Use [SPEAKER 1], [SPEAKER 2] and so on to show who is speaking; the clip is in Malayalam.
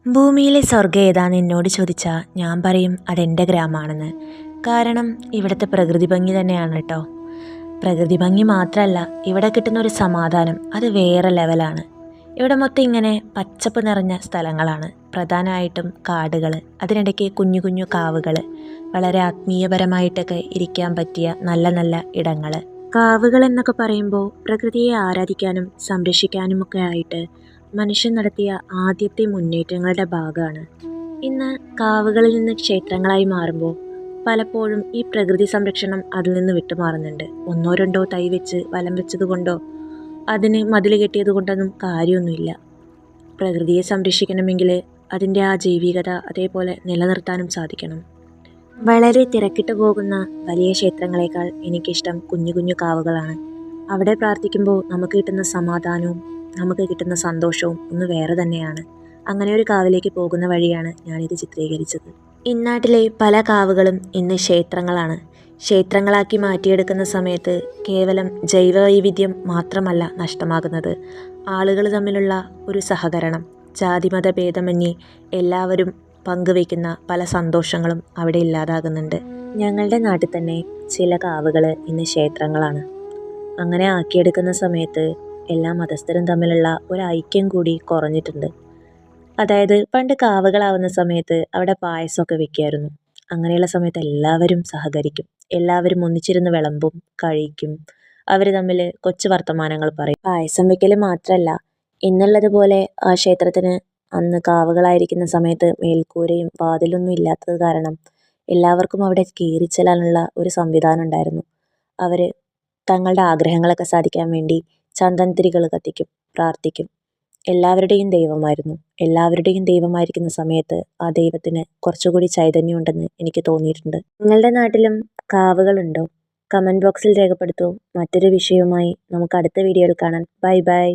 [SPEAKER 1] ഭൂമിയിലെ സ്വർഗ്ഗം ഏതാന്ന് എന്നോട് ചോദിച്ചാൽ ഞാൻ പറയും അതെൻ്റെ ഗ്രാമമാണെന്ന്. കാരണം ഇവിടുത്തെ പ്രകൃതി ഭംഗി തന്നെയാണ് കേട്ടോ. പ്രകൃതി ഭംഗി മാത്രമല്ല, ഇവിടെ കിട്ടുന്ന ഒരു സമാധാനം അത് വേറെ ലെവലാണ്. ഇവിടെ മൊത്തം ഇങ്ങനെ പച്ചപ്പ് നിറഞ്ഞ സ്ഥലങ്ങളാണ്. പ്രധാനമായിട്ടും കാടുകൾ, അതിനിടയ്ക്ക് കുഞ്ഞു കുഞ്ഞു കാവുകൾ, വളരെ ആത്മീയപരമായിട്ടൊക്കെ ഇരിക്കാൻ പറ്റിയ നല്ല നല്ല ഇടങ്ങൾ. കാവുകൾ എന്നൊക്കെ പറയുമ്പോൾ പ്രകൃതിയെ ആരാധിക്കാനും സംരക്ഷിക്കാനും ഒക്കെ ആയിട്ട് മനുഷ്യൻ നടത്തിയ ആദ്യത്തെ മുന്നേറ്റങ്ങളുടെ ഭാഗമാണ്. ഇന്ന് കാവുകളിൽ നിന്ന് ക്ഷേത്രങ്ങളായി മാറുമ്പോൾ പലപ്പോഴും ഈ പ്രകൃതി സംരക്ഷണം അതിൽ നിന്ന് വിട്ടുമാറുന്നുണ്ട്. ഒന്നോ രണ്ടോ തൈ വെച്ച് വലം വെച്ചത് കൊണ്ടോ അതിന് മതിൽ കെട്ടിയത് കൊണ്ടൊന്നും കാര്യമൊന്നുമില്ല. പ്രകൃതിയെ സംരക്ഷിക്കണമെങ്കിൽ അതിൻ്റെ ആ ജൈവികത അതേപോലെ നിലനിർത്താനും സാധിക്കണം. വളരെ തിരക്കിട്ട് പോകുന്ന വലിയ ക്ഷേത്രങ്ങളെക്കാൾ എനിക്കിഷ്ടം കുഞ്ഞു കുഞ്ഞു കാവുകളാണ്. അവിടെ പ്രാർത്ഥിക്കുമ്പോൾ നമുക്ക് കിട്ടുന്ന സമാധാനവും നമുക്ക് കിട്ടുന്ന സന്തോഷവും ഒന്ന് വേറെ തന്നെയാണ്. അങ്ങനെ ഒരു കാവിലേക്ക് പോകുന്ന വഴിയാണ് ഞാനിത് ചിത്രീകരിച്ചത്. ഇന്നാട്ടിലെ പല കാവുകളും ഇന്ന് ക്ഷേത്രങ്ങളാണ്. ക്ഷേത്രങ്ങളാക്കി മാറ്റിയെടുക്കുന്ന സമയത്ത് കേവലം ജൈവവൈവിധ്യം മാത്രമല്ല നഷ്ടമാകുന്നത്, ആളുകൾ തമ്മിലുള്ള ഒരു സഹകരണം, ജാതിമത ഭേദമന്യേ എല്ലാവരും പങ്കുവയ്ക്കുന്ന പല സന്തോഷങ്ങളും അവിടെ ഇല്ലാതാകുന്നുണ്ട്. ഞങ്ങളുടെ നാട്ടിൽ തന്നെ ചില കാവുകൾ ഇന്ന് ക്ഷേത്രങ്ങളാണ്. അങ്ങനെ ആക്കിയെടുക്കുന്ന സമയത്ത് എല്ലാ മതസ്ഥരും തമ്മിലുള്ള ഒരു ഐക്യം കൂടി കുറഞ്ഞിട്ടുണ്ട്. അതായത് പണ്ട് കാവുകളാവുന്ന സമയത്ത് അവിടെ പായസമൊക്കെ വെക്കുമായിരുന്നു. അങ്ങനെയുള്ള സമയത്ത് എല്ലാവരും സഹകരിക്കും, എല്ലാവരും ഒന്നിച്ചിരുന്ന് വിളമ്പും, കഴിക്കും, അവർ തമ്മിൽ കൊച്ചു വർത്തമാനങ്ങൾ പറയും. പായസം വെക്കൽ മാത്രമല്ല, എന്നുള്ളതുപോലെ ആ ക്ഷേത്രത്തിന് അന്ന് കാവുകളായിരിക്കുന്ന സമയത്ത് മേൽക്കൂരയും വാതിലൊന്നും ഇല്ലാത്തത് കാരണം എല്ലാവർക്കും അവിടെ കയറിച്ചെല്ലാനുള്ള ഒരു സംവിധാനം ഉണ്ടായിരുന്നു. അവർ തങ്ങളുടെ ആഗ്രഹങ്ങളൊക്കെ സാധിക്കാൻ വേണ്ടി ചന്ദനത്തിരികൾ കത്തിക്കും, പ്രാർത്ഥിക്കും. എല്ലാവരുടെയും ദൈവമായിരുന്നു. എല്ലാവരുടെയും ദൈവമായിരിക്കുന്ന സമയത്ത് ആ ദൈവത്തിന് കുറച്ചുകൂടി ചൈതന്യമുണ്ടെന്ന് എനിക്ക് തോന്നിയിട്ടുണ്ട്. നിങ്ങളുടെ നാട്ടിലും കാവുകളുണ്ടോ? കമൻറ്റ് ബോക്സിൽ രേഖപ്പെടുത്തൂ. മറ്റൊരു വിഷയവുമായി നമുക്ക് അടുത്ത വീഡിയോയിൽ കാണാം. Bye bye.